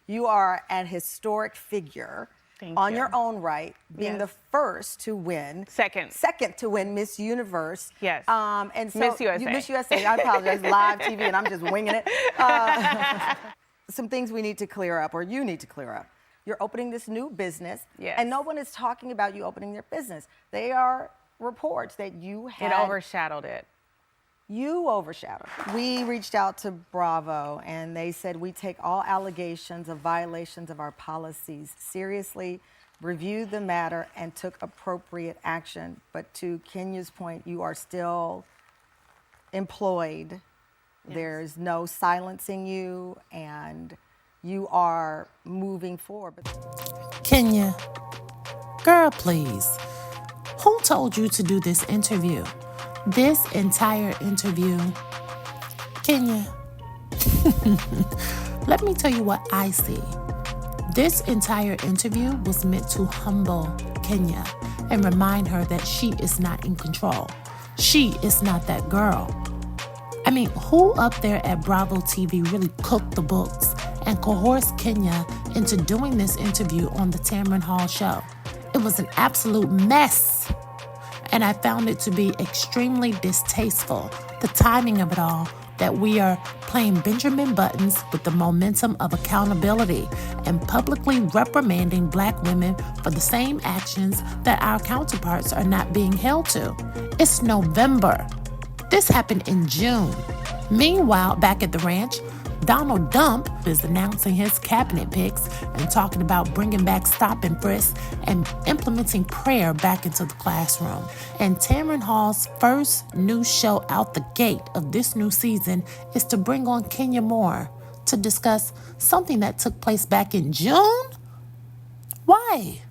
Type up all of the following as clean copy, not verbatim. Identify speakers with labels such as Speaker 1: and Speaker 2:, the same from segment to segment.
Speaker 1: You are an historic figure on your own right, being the first to win. Second to win Miss Universe.
Speaker 2: Yes.
Speaker 1: And so
Speaker 2: Miss USA.
Speaker 1: Miss USA. I apologize, live TV, and I'm just winging it. Some things we need to clear up, or you need to clear up. You're opening this new business, and no one is talking about you opening their business. They are reports that you had.
Speaker 2: It overshadowed it.
Speaker 1: You overshadowed. We reached out to Bravo, and they said, we take all allegations of violations of our policies seriously, reviewed the matter, and took appropriate action. But to Kenya's point, you are still employed. Yes. There's no silencing you, and you are moving forward.
Speaker 3: Kenya, girl, please. Who told you to do this interview? This entire interview, Kenya, let me tell you what I see. This entire interview was meant to humble Kenya and remind her that she is not in control. She is not that girl. I mean, who up there at Bravo TV really cooked the books and coerced Kenya into doing this interview on the TAMRON Hall show? It was an absolute mess. And I found it to be extremely distasteful, the timing of it all, that we are playing Benjamin Buttons with the momentum of accountability and publicly reprimanding Black women for the same actions that our counterparts are not being held to. It's November. This happened in June. Meanwhile, back at the ranch, Donald Dump is announcing his cabinet picks and talking about bringing back stop and frisk and implementing prayer back into the classroom. And TAMRON Hall's first new show out the gate of this new season is to bring on Kenya Moore to discuss something that took place back in June? Why?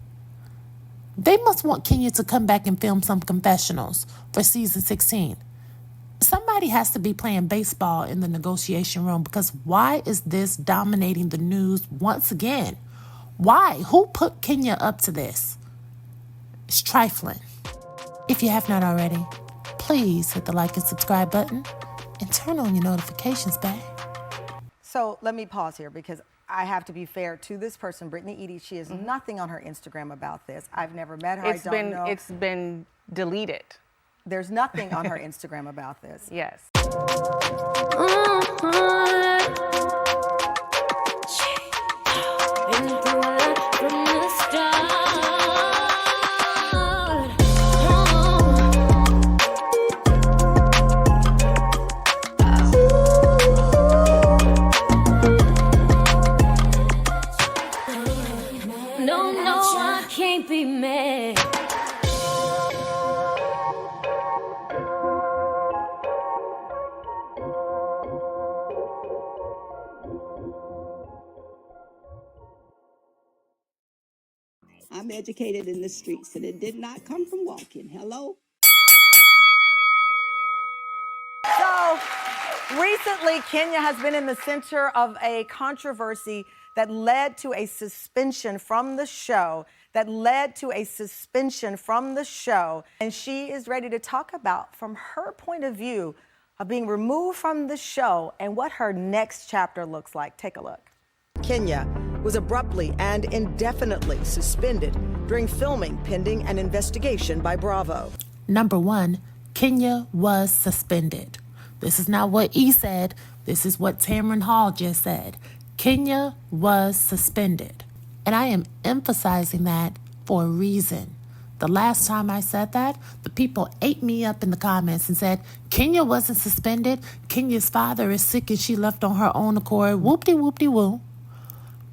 Speaker 3: They must want Kenya to come back and film some confessionals for season 16. Somebody has to be playing baseball in the negotiation room, because why is this dominating the news once again? Why? Who put Kenya up to this? It's trifling. If you have not already, please hit the like and subscribe button and turn on your notifications, babe.
Speaker 1: So let me pause here, because I have to be fair to this person, Brittany Edie. She has nothing on her Instagram about this. I've never met her. I don't know.
Speaker 2: It's been deleted.
Speaker 1: There's nothing on her Instagram about this.
Speaker 2: Yes.
Speaker 4: No, I can't be mad.
Speaker 5: I'm educated in the streets, and it did not come from walking. Hello?
Speaker 1: So, recently, Kenya has been in the center of a controversy that led to a suspension from the show, and she is ready to talk about, from her point of view, of being removed from the show and what her next chapter looks like. Take a look. Kenya was abruptly and indefinitely suspended during filming pending an investigation by Bravo.
Speaker 3: Number one, Kenya was suspended. This is not what E said. This is what TAMRON Hall just said. Kenya was suspended. And I am emphasizing that for a reason. The last time I said that, the people ate me up in the comments and said, Kenya wasn't suspended. Kenya's father is sick and she left on her own accord. Whoop-de-whoop-de-woo.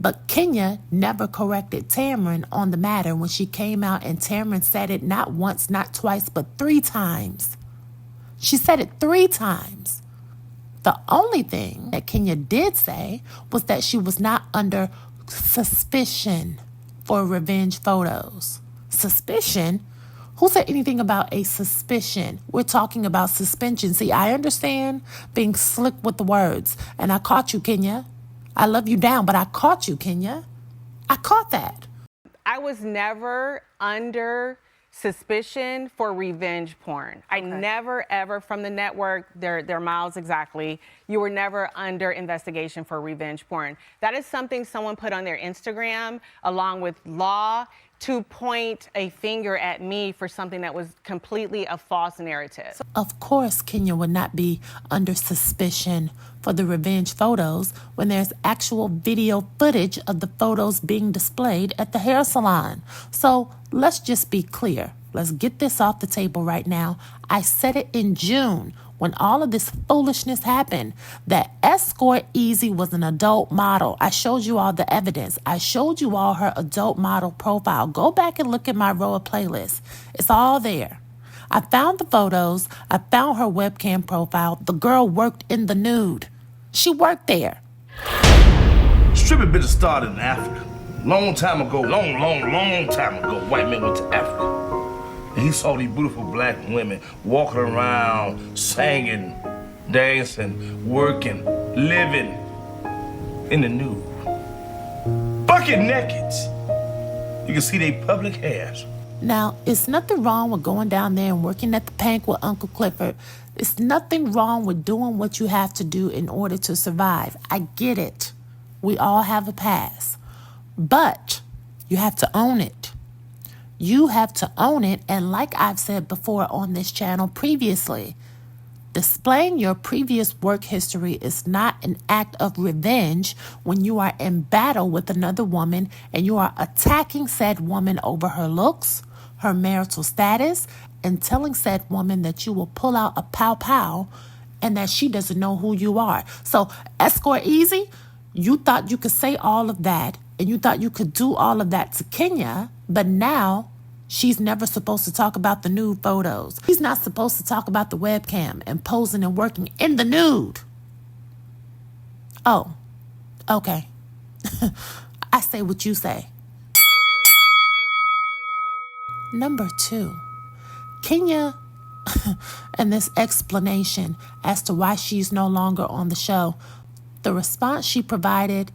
Speaker 3: But Kenya never corrected TAMRON on the matter when she came out, and TAMRON said it not once, not twice, but 3 times. She said it 3 times. The only thing that Kenya did say was that she was not under suspicion for revenge photos. Suspicion? Who said anything about a suspicion? We're talking about suspension. See, I understand being slick with the words, and I caught you, Kenya. I love you down, but I caught you, Kenya. I caught that.
Speaker 2: I was never under suspicion for revenge porn. I never, ever, from the network, their mouths exactly, you were never under investigation for revenge porn. That is something someone put on their Instagram along with law to point a finger at me for something that was completely a false narrative.
Speaker 3: Of course, Kenya would not be under suspicion for the revenge photos when there's actual video footage of the photos being displayed at the hair salon. So let's just be clear. Let's get this off the table right now. I said it in June when all of this foolishness happened, that Escort Easy was an adult model. I showed you all the evidence. I showed you all her adult model profile. Go back and look at my Roa playlist. It's all there. I found the photos. I found her webcam profile. The girl worked in the nude. She worked there.
Speaker 6: Stripping business started in Africa. Long time ago, long time ago, white men went to Africa. And he saw these beautiful black women walking around, singing, dancing, working, living in the nude. Bucket naked. You can see their public hairs.
Speaker 3: Now, it's nothing wrong with going down there and working at the bank with Uncle Clifford. It's nothing wrong with doing what you have to do in order to survive. I get it. We all have a past. But you have to own it. You have to own it, and like I've said before on this channel previously, displaying your previous work history is not an act of revenge when you are in battle with another woman and you are attacking said woman over her looks, her marital status, and telling said woman that you will pull out a pow-pow and that she doesn't know who you are. So, Escort Easy, you thought you could say all of that and you thought you could do all of that to Kenya, but now she's never supposed to talk about the nude photos. She's not supposed to talk about the webcam and posing and working in the nude. Oh, okay. I say what you say. Number 2, Kenya and this explanation as to why she's no longer on the show. The response she provided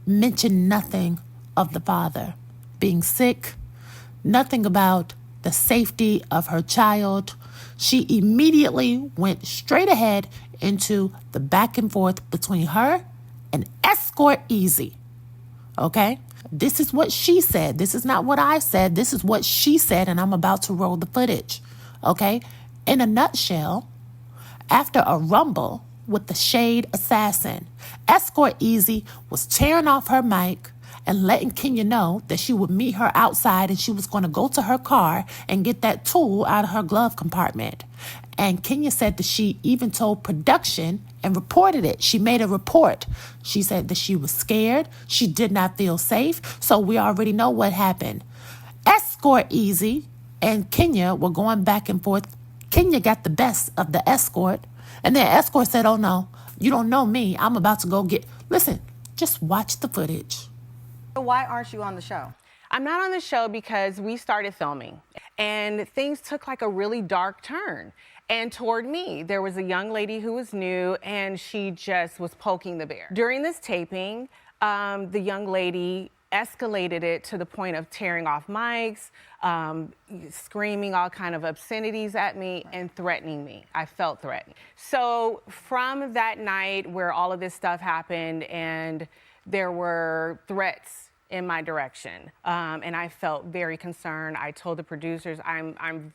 Speaker 3: mentioned nothing of the father being sick, nothing about the safety of her child. She immediately went straight ahead into the back and forth between her and Escort Easy. Okay? This is what she said. This is not what I said. This is what she said, and I'm about to roll the footage. Okay? In a nutshell, after a rumble with the Shade Assassin, Escort Easy was tearing off her mic and letting Kenya know that she would meet her outside and she was going to go to her car and get that tool out of her glove compartment. And Kenya said that she even told production and reported it. She made a report. She said that she was scared. She did not feel safe. So we already know what happened. Escort Easy and Kenya were going back and forth. Kenya got the best of the Escort. And then Escort said, oh no, you don't know me. I'm about to go get... Listen, just watch the footage.
Speaker 1: So why aren't you on the show?
Speaker 2: I'm not on the show because we started filming and things took like a really dark turn. And toward me, there was a young lady who was new and she just was poking the bear. During this taping, the young lady escalated it to the point of tearing off mics, screaming all kind of obscenities at me and threatening me. I felt threatened. So from that night where all of this stuff happened and there were threats in my direction, and I felt very concerned. I told the producers, I'm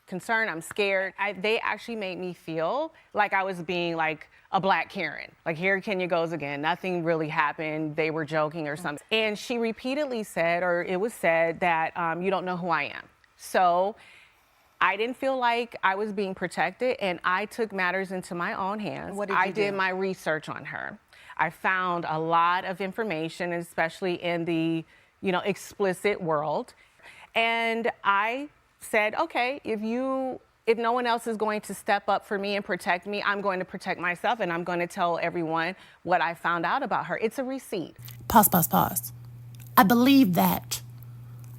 Speaker 2: concerned, I'm scared. They actually made me feel like I was being like a black Karen. Like, here Kenya goes again. Nothing really happened. They were joking or something. And she repeatedly said, or it was said, that you don't know who I am. So I didn't feel like I was being protected, and I took matters into my own hands.
Speaker 1: What did you do?
Speaker 2: I did my research on her. I found a lot of information, especially in the, explicit world. And I said, okay, if no one else is going to step up for me and protect me, I'm going to protect myself, and I'm going to tell everyone what I found out about her. It's a receipt.
Speaker 3: Pause. I believe that.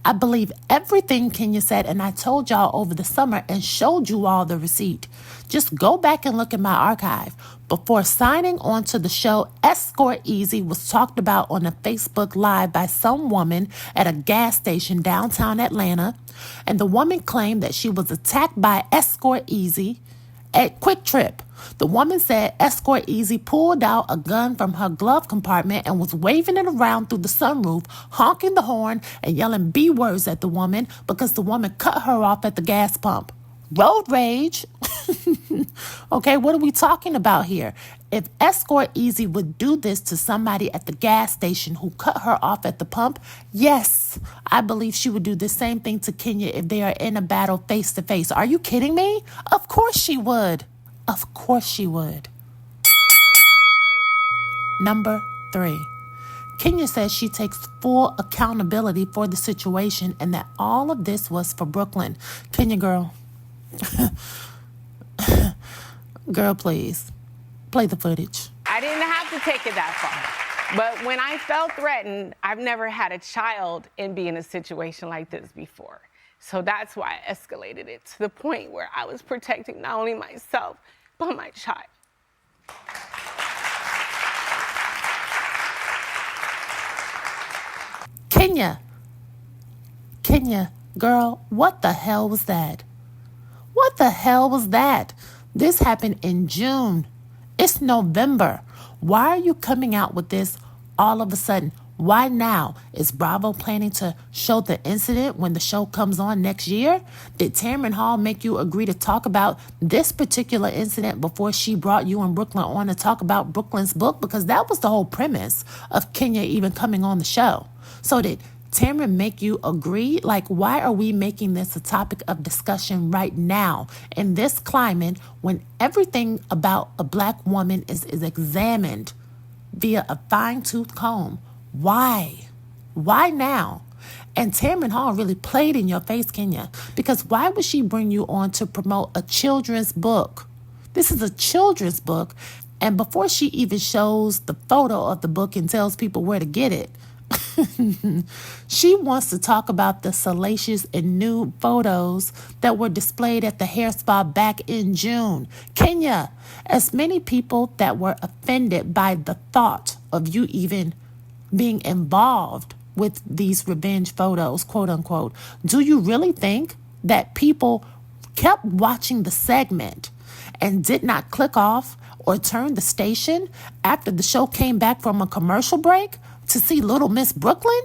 Speaker 3: I believe everything Kenya said, and I told y'all over the summer and showed you all the receipt. Just go back and look at my archive. Before signing on to the show, Escort Easy was talked about on a Facebook Live by some woman at a gas station downtown Atlanta, and the woman claimed that she was attacked by Escort Easy at Quick Trip. The woman said Escort Easy pulled out a gun from her glove compartment and was waving it around through the sunroof, honking the horn and yelling B words at the woman because the woman cut her off at the gas pump. Road rage. Okay, what are we talking about here? If Escort Easy would do this to somebody at the gas station who cut her off at the pump, yes, I believe she would do the same thing to Kenya if they are in a battle face to face. Are you kidding me? Of course she would. Of course she would. Number 3. Kenya says she takes full accountability for the situation and that all of this was for Brooklyn. Kenya, girl. Girl, please. Play the footage.
Speaker 2: I didn't have to take it that far. But when I felt threatened, I've never had a child and be in a situation like this before. So that's why I escalated it to the point where I was protecting not only myself, but my child.
Speaker 3: Kenya, girl, what the hell was that? What the hell was that? This happened in June. It's November. Why are you coming out with this all of a sudden? Why now? Is Bravo planning to show the incident when the show comes on next year? Did TAMRON Hall make you agree to talk about this particular incident before she brought you and Brooklyn on to talk about Brooklyn's book? Because that was the whole premise of Kenya even coming on the show. So did TAMRON make you agree? Like, why are we making this a topic of discussion right now in this climate when everything about a black woman is examined via a fine-tooth comb? Why? Why now? And TAMRON Hall really played in your face, Kenya, because why would she bring you on to promote a children's book? This is a children's book. And before she even shows the photo of the book and tells people where to get it, she wants to talk about the salacious and nude photos that were displayed at the hair spa back in June. Kenya, as many people that were offended by the thought of you even being involved with these revenge photos, quote unquote, do you really think that people kept watching the segment and did not click off or turn the station after the show came back from a commercial break to see Little Miss Brooklyn?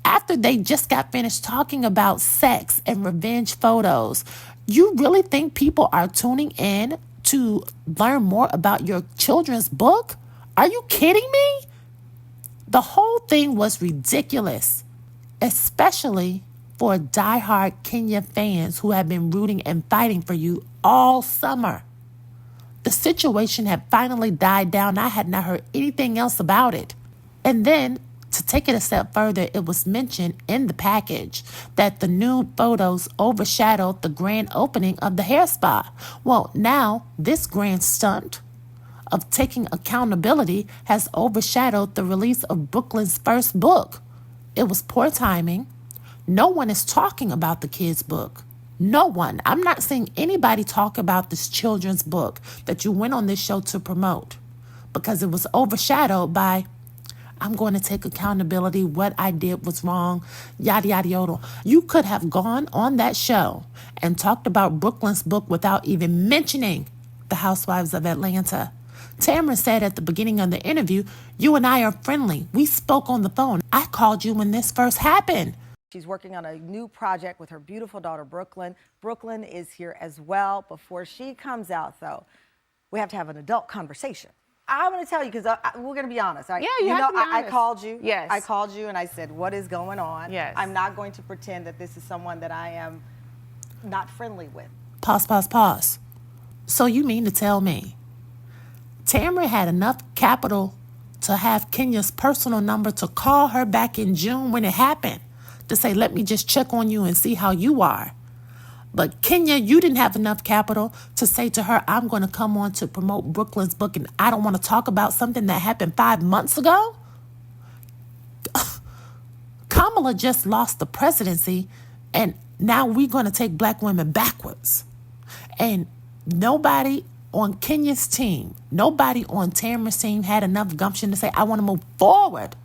Speaker 3: After they just got finished talking about sex and revenge photos, you really think people are tuning in to learn more about your children's book? Are you kidding me? The whole thing was ridiculous, especially for diehard Kenya fans who have been rooting and fighting for you all summer. The situation had finally died down. I had not heard anything else about it. And then, to take it a step further, it was mentioned in the package that the nude photos overshadowed the grand opening of the hair spa. Well, now this grand stunt of taking accountability has overshadowed the release of Brooklyn's first book. It was poor timing. No one is talking about the kids' book. No one. I'm not seeing anybody talk about this children's book that you went on this show to promote because it was overshadowed by, I'm going to take accountability. What I did was wrong. Yada, yada, yada. You could have gone on that show and talked about Brooklyn's book without even mentioning the Housewives of Atlanta. TAMRON said at the beginning of the interview, you and I are friendly. We spoke on the phone. I called you when this first happened.
Speaker 1: She's working on a new project with her beautiful daughter, Brooklyn. Brooklyn is here as well. Before she comes out, though, we have to have an adult conversation. I'm going to tell you, because we're going to be honest.
Speaker 2: Yeah, you have to be honest.
Speaker 1: I called you.
Speaker 2: Yes.
Speaker 1: I called you and I said, what is going on?
Speaker 2: Yes.
Speaker 1: I'm not going to pretend that this is someone that I am not friendly with.
Speaker 3: Pause. So you mean to tell me TAMRON had enough capital to have Kenya's personal number to call her back in June when it happened to say, let me just check on you and see how you are? But Kenya, you didn't have enough capital to say to her, I'm going to come on to promote Brooklyn's book and I don't want to talk about something that happened 5 months ago? Come Kamala just lost the presidency, and now we're going to take black women backwards. And nobody on Kenya's team, nobody on Tamron's team had enough gumption to say, I want to move forward.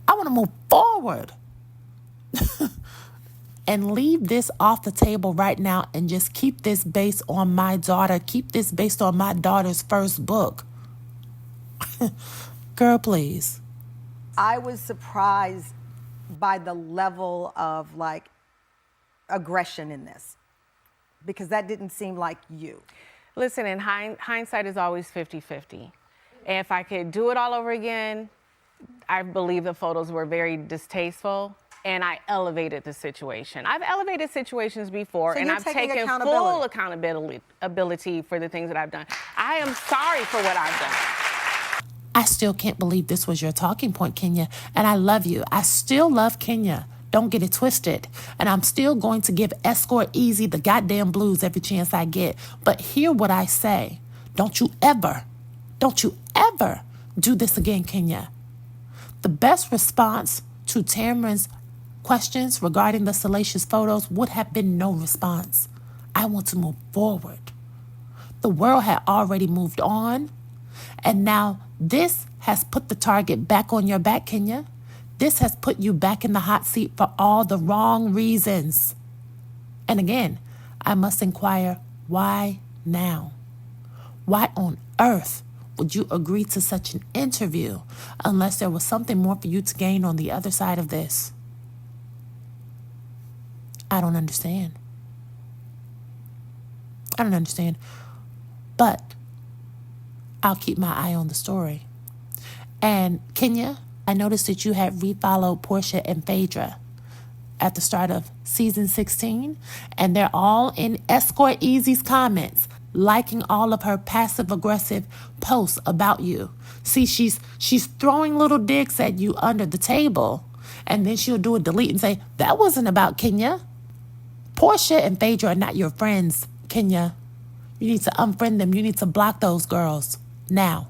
Speaker 3: I want to move forward. And leave this off the table right now and just keep this based on my daughter. Keep this based on my daughter's first book. Girl, please.
Speaker 1: I was surprised by the level of like aggression in this, because that didn't seem like you.
Speaker 2: Listen, in hindsight is always 50-50. If I could do it all over again, I believe the photos were very distasteful, and I elevated the situation. I've elevated situations before,
Speaker 1: So
Speaker 2: and
Speaker 1: you're
Speaker 2: I've
Speaker 1: taking
Speaker 2: taken full accountability for the things that I've done. I am sorry for what I've done.
Speaker 3: I still can't believe this was your talking point, Kenya. And I love you. I still love Kenya. Don't get it twisted. And I'm still going to give Escort Easy the goddamn blues every chance I get. But hear what I say. Don't you ever do this again, Kenya. The best response to Tamron's questions regarding the salacious photos would have been no response. I want to move forward. The world had already moved on. And now this has put the target back on your back, Kenya. This has put you back in the hot seat for all the wrong reasons. And again, I must inquire, why now? Why on earth would you agree to such an interview unless there was something more for you to gain on the other side of this? I don't understand. I don't understand. But I'll keep my eye on the story. And Kenya, I noticed that you had refollowed Portia and Phaedra at the start of season 16, and they're all in Escort Easy's comments, liking all of her passive-aggressive posts about you. See, she's throwing little digs at you under the table, and then she'll do a delete and say, that wasn't about Kenya. Portia and Phaedra are not your friends, Kenya. You need to unfriend them. You need to block those girls now.